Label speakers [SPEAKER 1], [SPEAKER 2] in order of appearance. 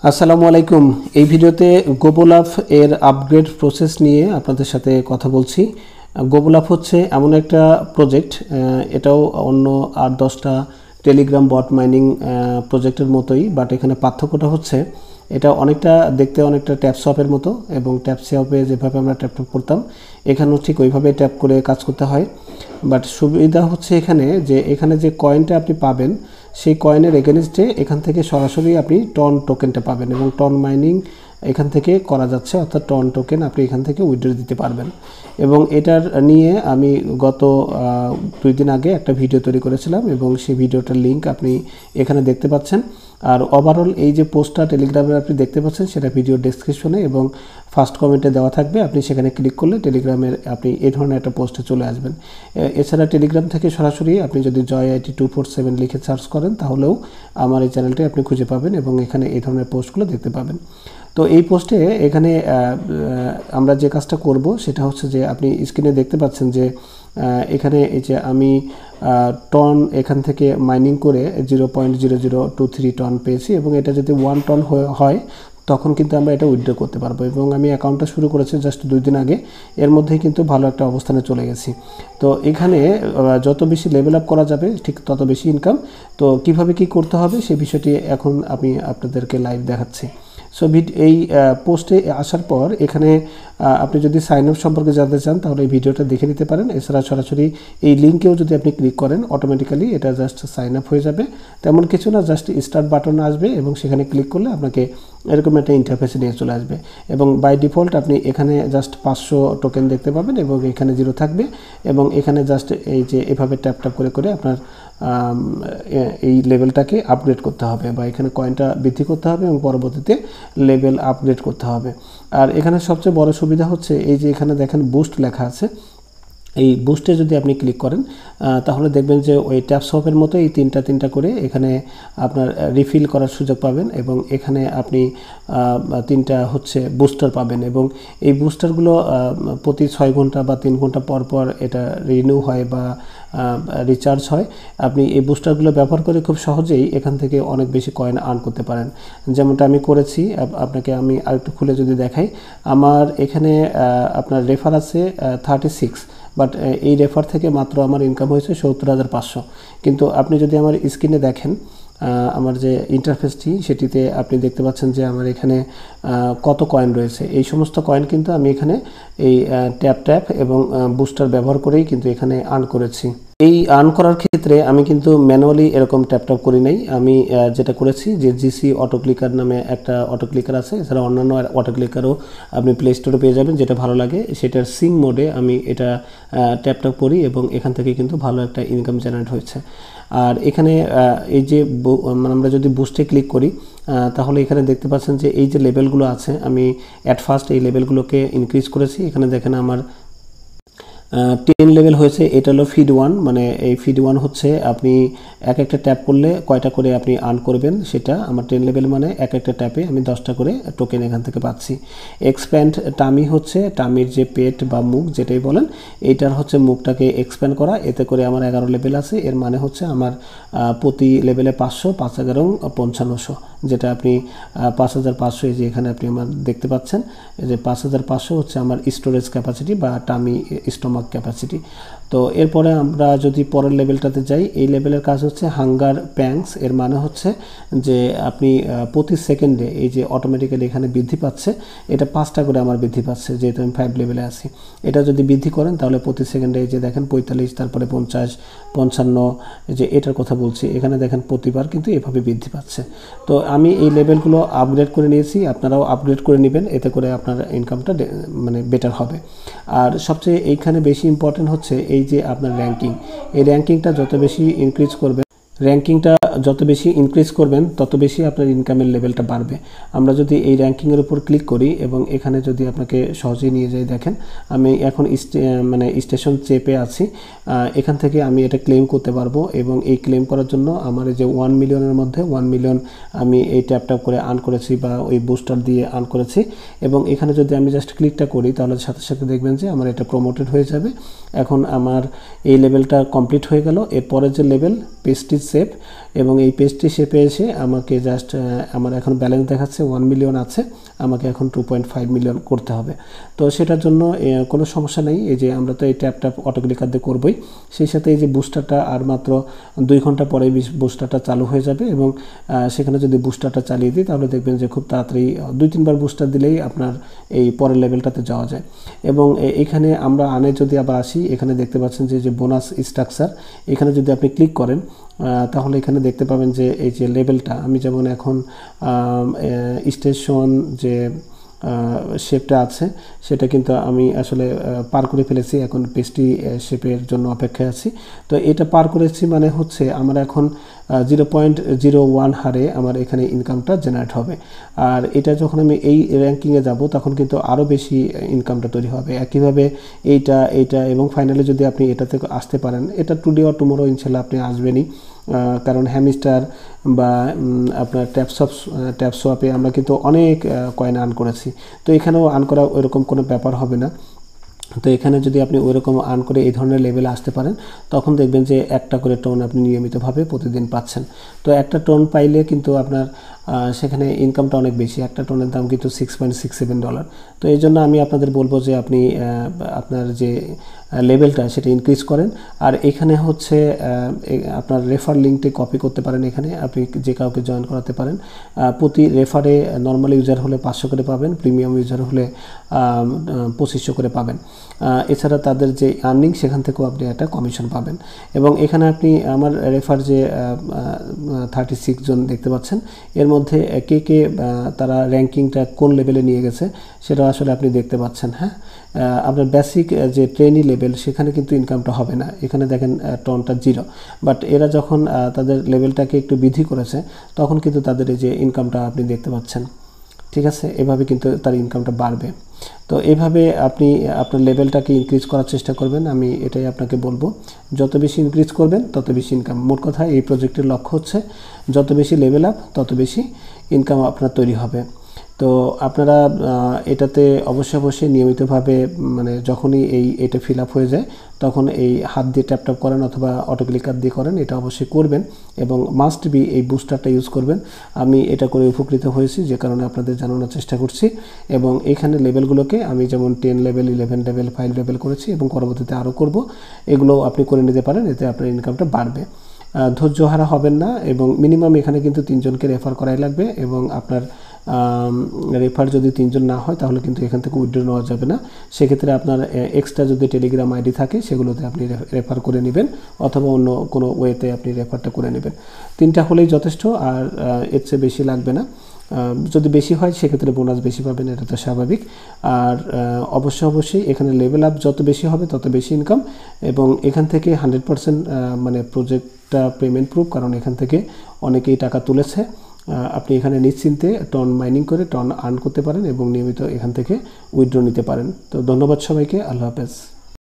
[SPEAKER 1] আসসালামু আলাইকুম। এই ভিডিওতে গোবলাভ এর আপগ্রেড প্রসেস নিয়ে আপনাদের সাথে কথা বলছি। গোবলাভ হচ্ছে এমন একটা প্রজেক্ট, এটাও অন্য 8-10টা টেলিগ্রাম বট মাইনিং প্রজেক্টের মতোই, বাট এখানে পার্থক্যটা হচ্ছে এটা অনেকটা দেখতে অনেকটা ট্যাপশপের মতো, এবং ট্যাপশপে যেভাবে আমরা ট্যাপ করতাম এখানেও ঠিক ওইভাবে ট্যাপ করে কাজ করতে হয়। বাট সুবিধা হচ্ছে এখানে যে কয়েনটা আপনি পাবেন সেই কয়েনের এগেনস্টে এখান থেকে সরাসরি আপনি টন টোকেনটা পাবেন, এবং টন মাইনিং এখান থেকে করা যাচ্ছে, অর্থাৎ টন টোকেন আপনি এখান থেকে উইথড্র দিতে পারবেন। এবং এটার নিয়ে আমি গত 2 দিন আগে একটা ভিডিও তৈরি করেছিলাম, এবং সেই ভিডিওটার লিঙ্ক আপনি এখানে দেখতে পাচ্ছেন। আর ওভারঅল এই যে পোস্টটা টেলিগ্রামে আপনি দেখতে পাচ্ছেন সেটা ভিডিও ডেসক্রিপশনে এবং ফার্স্ট কমেন্টে দেওয়া থাকবে। আপনি সেখানে ক্লিক করলে টেলিগ্রামের আপনি এই ধরনের একটা পোস্টে চলে আসবেন। এছাড়া টেলিগ্রাম থেকে সরাসরি আপনি যদি জয় আইটি 247 লিখে সার্চ করেন তাহলেও আমার এই চ্যানেলটি আপনি খুঁজে পাবেন, এবং এখানে এই ধরনের পোস্টগুলো দেখতে পাবেন। তো এই পোস্টে এখানে আমরা যে কাজটা করব সেটা হচ্ছে যে আপনি স্ক্রিনে দেখতে পাচ্ছেন যে এখানে এই যে আমি টন এখান থেকে মাইনিং করে 0.0023 টন পেয়েছি, এবং এটা যদি 1 টন হয় তখন কিন্তু আমরা এটা উইথড্র করতে পারবো। এবং আমি অ্যাকাউন্টটা শুরু করেছি জাস্ট 2 দিন আগে, এর মধ্যেই কিন্তু ভালো একটা অবস্থানে চলে গেছি। তো এখানে যত বেশি লেভেল আপ করা যাবে ঠিক তত বেশি ইনকাম। তো কিভাবে কি করতে হবে সেই বিষয়টি এখন আমি আপনাদেরকে লাইভ দেখাচ্ছি। সো এই পোস্টে আসার পর এখানে আপনি যদি সাইন আপ সম্পর্কে জানতে চান তাহলে এই ভিডিওটা দেখে নিতে পারেন। এছাড়া সরাসরি এই লিঙ্কেও যদি আপনি ক্লিক করেন অটোমেটিক্যালি এটা জাস্ট সাইন আপ হয়ে যাবে। তেমন কিছু না, জাস্ট স্টার্ট বাটন আসবে এবং সেখানে ক্লিক করলে আপনাকে এরকম একটা ইন্টারফেসে নিয়ে চলে আসবে। এবং বাই ডিফল্ট আপনি এখানে জাস্ট 500 টোকেন দেখতে পাবেন, এবং এখানে 0 থাকবে, এবং এখানে জাস্ট এই যে এভাবে ট্যাপ ট্যাপ করে আপনার এই লেভেলটাকে আপগ্রেড করতে হবে, বা এখানে কয়েনটা বৃদ্ধি করতে হবে এবং পরবর্তীতে লেভেল আপগ্রেড করতে হবে। আর এখানে সবচেয়ে বড় সুবিধা হচ্ছে এই যে এখানে দেখেন বুস্ট লেখা আছে, এই বুস্টে যদি আপনি ক্লিক করেন তাহলে দেখবেন যে ওই ট্যাপশপের মতো এই তিনটা করে এখানে আপনার রিফিল করার সুযোগ পাবেন, এবং এখানে আপনি 3টা হচ্ছে বুস্টার পাবেন, এবং এই বুস্টারগুলো প্রতি 6 ঘন্টা বা 3 ঘন্টা পর এটা রিনিউ হয় বা রিচার্জ হয়। আপনি এই বুস্টারগুলো ব্যবহার করে খুব সহজেই এখান থেকে অনেক বেশি কয়েন আর্ন করতে পারেন, যেমনটা আমি করেছি। আপনাকে আমি আরেকটু খুলে যদি দেখাই, আমার এখানে আপনার রেফার আছে 36, বাট এই রেফার থেকে মাত্র আমার ইনকাম হয়েছে 70,500। কিন্তু আপনি যদি আমার স্ক্রিনে দেখেন আমার যে ইন্টারফেসটি সেটিতে আপনি দেখতে পাচ্ছেন যে আমার এখানে কত কয়েন রয়েছে। এই সমস্ত কয়েন কিন্তু আমি এখানে এই ট্যাপ এবং বুস্টার ব্যবহার করেই কিন্তু এখানে আর্ন করেছি। এই আর্ন করার ক্ষেত্রে আমি কিন্তু ম্যানুয়ালি এরকম ট্যাপ করি নাই। আমি যেটা করেছি যে জিসি অটো ক্লিকার নামে একটা অটো ক্লিকার আছে, এছাড়া অন্যান্য অটো ক্লিকারও আপনি প্লে স্টোরে পেয়ে যাবেন, যেটা ভালো লাগে সেটার সিং মোডে আমি এটা ট্যাপ করি, এবং এখান থেকে কিন্তু ভালো একটা ইনকাম জেনারেট হয়েছে। আর এখানে এই যে আমরা যদি বুস্টে ক্লিক করি তাহলে এখানে দেখতে পাচ্ছেন যে এই যে লেভেলগুলো আছে আমি অ্যাট ফার্স্ট এই লেভেলগুলোকে ইনক্রিজ করেছি। এখানে দেখেন আমার 10 লেভেল হয়েছে। এটা হলো ফিড 1, মানে এই ফিড 1 হচ্ছে আপনি একটা ট্যাপ করলে কয়টা করে আপনি আর্ন করবেন সেটা। আমার 10 লেভেল মানে একটা ট্যাপে আমি 10টা করে টোকেন এখান থেকে পাচ্ছি। এক্সপ্যান্ড টামি হচ্ছে টামির যে পেট বা মুখ যেটাই বলেন, এইটার হচ্ছে মুখটাকে এক্সপ্যান্ড করা, এতে করে আমার 11 লেভেল আছে। এর মানে হচ্ছে আমার প্রতি লেভেলে 500, 5,000 5500, যেটা আপনি 5,500 এই যে এখানে আপনি আমার দেখতে পাচ্ছেন যে 5,500 হচ্ছে আমার স্টোরেজ ক্যাপাসিটি বা টামি স্টমাক ক্যাপাসিটি। তো এরপরে আমরা যদি পরের লেভেলটাতে যাই, এই লেভেলের কাজ হচ্ছে হাঙ্গার প্যাংস। এর মানে হচ্ছে যে আপনি প্রতি সেকেন্ডে এই যে অটোমেটিক্যালি এখানে বৃদ্ধি পাচ্ছে, এটা 5টা করে আমার বৃদ্ধি পাচ্ছে, যেহেতু আমি 5 লেভেলে আছি। এটা যদি বৃদ্ধি করেন তাহলে প্রতি সেকেন্ডে এই যে দেখেন 45, তারপরে 50, 55, যে এটার কথা বলছি, এখানে দেখেন প্রতিবার কিন্তু এভাবে বৃদ্ধি পাচ্ছে। তো আমি এই লেভেলগুলো আপগ্রেড করে নিয়েছি, আপনারাও আপগ্রেড করে নেবেন, এতে করে আপনার ইনকামটা মানে বেটার হবে। আর সবচেয়ে এইখানে বেশি ইম্পর্টেন্ট হচ্ছে এই যে আপনার র্যাঙ্কিং। এই র্যাঙ্কিংটা যত বেশি ইনক্রিজ করবেন তত বেশি আপনার ইনকামের লেভেলটা বাড়বে। আমরা যদি এই র্যাঙ্কিংয়ের উপর ক্লিক করি এবং এখানে যদি আপনাকে সহজেই নিয়ে যাই, দেখেন আমি এখন মানে স্টেশন চেপে আছি। এখান থেকে আমি এটা ক্লেম করতে পারবো, এবং এই ক্লেম করার জন্য আমার যে 1 মিলিয়নের মধ্যে 1 মিলিয়ন আমি এই ট্যাপ করে আর্ন করেছি, বা ওই বুস্টার দিয়ে আর্ন করেছি। এবং এখানে যদি আমি জাস্ট ক্লিকটা করি তাহলে সাথে সাথে দেখবেন যে আমার এটা প্রমোটেড হয়ে যাবে। এখন আমার এই লেভেলটা কমপ্লিট হয়ে গেল। এরপরে যে লেভেল প্রেস্টিজ শেপ, এবং এই পেস্ট্রি শেপে এসে আমাকে জাস্ট আমার এখন ব্যালেন্স দেখাচ্ছে 1 মিলিয়ন আছে, আমাকে এখন 2.5 মিলিয়ন করতে হবে। তো সেটার জন্য কোনো সমস্যা নেই, এই যে আমরা তো এই ট্যাপ অটো ক্লিকার দিয়ে করবই, সেই সাথে এই যে বুস্টারটা আর মাত্র 2 ঘন্টা পরে বুস্টারটা চালু হয়ে যাবে, এবং সেখানে যদি বুস্টারটা চালিয়ে দিই তাহলে দেখবেন যে খুব তাড়াতাড়ি 2-3 বার বুস্টার দিলেই আপনার এই পরের লেভেলটাতে যাওয়া যায়। এবং এখানে আমরা আনে যদি আবার আসি, এখানে দেখতে পাচ্ছেন যে বোনাস স্ট্রাকচার, এখানে যদি আপনি ক্লিক করেন তাহলে এখানে দেখতে পাবেন যে এই যে লেভেলটা, আমি যেমন এখন স্টেশন যে শেপটা আছে সেটা কিন্তু আমি আসলে পার করে ফেলেছি, এখন পেস্ট্রি শেপের জন্য অপেক্ষায় আছি। তো এটা পার করেছি মানে হচ্ছে আমার এখন 0.01 হারে আমার এখানে ইনকামটা জেনারেট হবে। আর এটা যখন আমি এই র্যাঙ্কিংয়ে যাব তখন কিন্তু আরও বেশি ইনকামটা তৈরি হবে। একইভাবে এইটা এবং ফাইনালি যদি আপনি এটাতে আসতে পারেন, এটা টুডে অর টুমোরো ইনশাল্লাহ আপনি আসবেনই, কারণ হ্যামিস্টার বা আপনার ট্যাপসোয়াপে আমরা কিন্তু অনেক কয়েন আর্ন করেছি। তো এখানেও আর্ন করা ওইরকম কোনো ব্যাপার হবে না। তো এখানে যদি আপনি ওইরকম আর্ন করে এই ধরনের লেভেলে আসতে পারেন তখন দেখবেন যে একটা করে টোন আপনি নিয়মিতভাবে প্রতিদিন পাচ্ছেন। তো একটা টোন পাইলে কিন্তু আপনার সেখানে ইনকামটা অনেক বেশি, একটা টোনের দাম কিন্তু $6.67। তো এই জন্য আমি আপনাদের বলবো যে আপনি আপনার যে লেভেলটা সেটা ইনক্রিজ করেন। আর এখানে হচ্ছে আপনার রেফার লিঙ্কটি কপি করতে পারেন, এখানে আপনি যে কাউকে জয়েন করাতে পারেন। প্রতি রেফারে নর্মাল ইউজার হলে 500 করে পাবেন, প্রিমিয়াম ইউজার হলে 2500 করে পাবেন। এছাড়া তাদের যে আর্নিং সেখান থেকেও আপনি একটা কমিশন পাবেন। এবং এখানে আপনি আমার রেফার যে 36 জন দেখতে পাচ্ছেন, এর মধ্যে কে তারা র্যাঙ্কিংটা কোন লেভেলে নিয়ে গেছে সেটা আসলে আপনি দেখতে পাচ্ছেন। হ্যাঁ, আপনার বেসিক যে ট্রেনি লেভেল সেখানে কিন্তু ইনকামটা হবে না, এখানে দেখেন টনটা 0, বাট এরা যখন তাদের লেভেলটাকে একটু বৃদ্ধি করেছে তখন কিন্তু তাদের এই যে ইনকামটা আপনি দেখতে পাচ্ছেন। ঠিক আছে, এভাবে কিন্তু তার ইনকামটা বাড়বে। তো এইভাবে আপনি আপনার লেভেলটাকে ইনক্রিজ করার চেষ্টা করবেন, আমি এটাই আপনাকে বলবো। যত বেশি ইনক্রিজ করবেন তত বেশি ইনকাম। মোট কথা এই প্রজেক্টের লক্ষ্য হচ্ছে যত বেশি লেভেল আপ তত বেশি ইনকাম আপনার তৈরি হবে। তো আপনারা এটাতে অবশ্যই নিয়মিতভাবে মানে যখনই এটা ফিল আপ হয়ে যায় তখন এই হাত দিয়ে ট্যাপ করেন অথবা অটো ক্লিকার দিয়ে করেন, এটা অবশ্যই করবেন। এবং মাস্ট বি এই বুস্টারটা ইউজ করবেন। আমি এটা করে উপকৃত হয়েছি, যে কারণে আপনাদের জানানোর চেষ্টা করছি। এবং এইখানে লেভেলগুলোকে আমি যেমন 10 লেভেল, 11 লেভেল, 5 লেভেল করেছি এবং পরবর্তীতে আরও করব, এগুলো আপনি করে নিতে পারেন, এতে আপনার ইনকামটা বাড়বে। ধৈর্য হারা হবেন না, এবং মিনিমাম এখানে কিন্তু 3 জনকে রেফার করাই লাগবে। এবং আপনার রেফার যদি 3 জন না হয় তাহলে কিন্তু এখান থেকে উইথড্র নেওয়া যাবে না। সেক্ষেত্রে আপনার এক্সট্রা যদি টেলিগ্রাম আইডি থাকে সেগুলোতে আপনি রেফার করে নেবেন, অথবা অন্য কোনো ওয়েতে আপনি রেফারটা করে নেবেন। 3টা হলেই যথেষ্ট, আর এর চেয়ে বেশি লাগবে না। যদি বেশি হয় সেক্ষেত্রে বোনাস বেশি পাবেন, এটা তো স্বাভাবিক। আর অবশ্যই এখানে লেভেল আপ যত বেশি হবে তত বেশি ইনকাম। এবং এখান থেকে 100% মানে প্রজেক্টটা পেমেন্ট প্রুফ, কারণ এখান থেকে অনেকেই টাকা তুলেছে। আপনি এখানে নিশ্চিন্তে টন মাইনিং করে টন আর্ন করতে পারেন এবং নিয়মিত এখান থেকে উইথড্র নিতে পারেন। তো ধন্যবাদ সবাইকে, আল্লাহ হাফেজ।